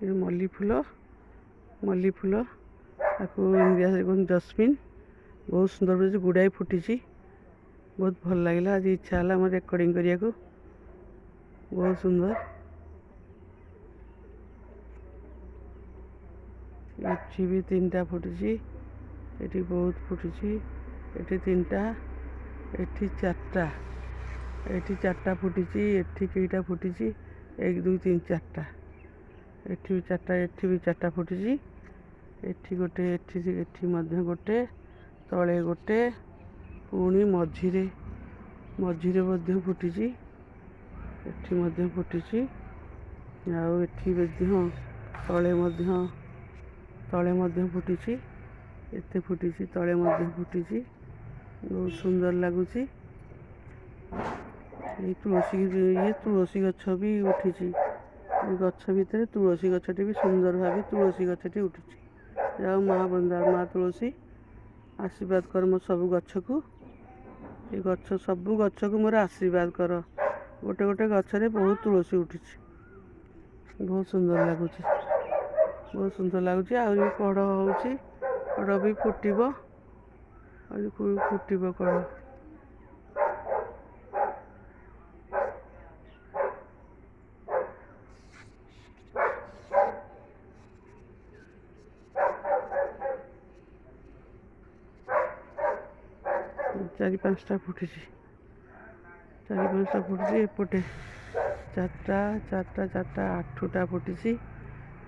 मल्ली फूल English कौन जस्मिन बहुत सुंदर फुटी गुड़ाई फुटी बहुत भल लगे आज इच्छा है मोर रेकर्डिंग करने को बहुत सुंदर ये भी 3टा फुटी ये बहुत फुटी ये 3टा ये 4टा ये 4टा फुटी ये कईटा फुटी 1 2 3 4टा ये भी 4टा ये भी 4टा फुटी ये गोटे ये गोटे तले गोटे पुणी मझिरे फुटी फुटी तले फुटी एते फुटी तले फुटी बहुत सुंदर लगुच तुलसी गछ भी उठी गछ भितर तुलसी गछटी भी सुंदर भाव तुलसी गछटी उठी जाओ माँ तुलसी आशीर्वाद कर मो सब गछ को ये गछ सब गछ को मोर आशीर्वाद कर गोटे गोटे गछरे बहुत तुलसी उठी बहुत सुंदर लगुच आहरी कड़ होची कड़ भी फुटब कड़ 4-5टा फुटी 4-5टा फुटी एपटे 4टा 8टा फुटी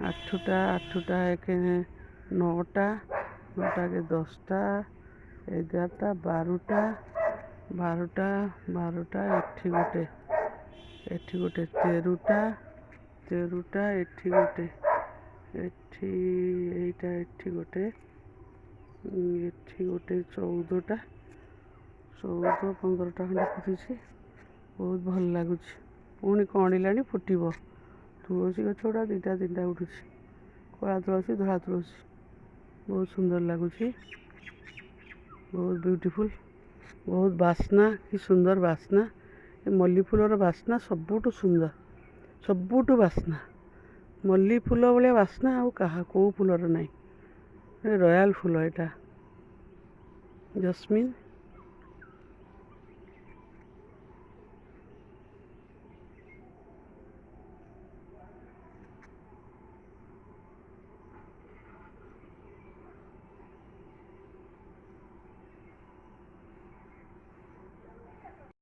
8टा एक 9टा 9टा के 10टा 11टा 12टा 12टा गोटे 13टा गोटे गोटे 14टा 15टा खंडे फुटी बहुत भल लगुच पुणी कणिला फुटब तुलसी गछ गुड़ा 2टा उठू कला तुलसी धला तुलसी बहुत सुंदर लगुच बहुत ब्यूटीफुल बहुत बास्ना कि सुंदर बास्ना मल्ली फूलर बास्ना सबुठ सुंदर सबुठ बास्ना मल्ली फूल भाया बास्ना आउ कहा कौ फूलर नाई रॉयल फूल एटा जस्मिन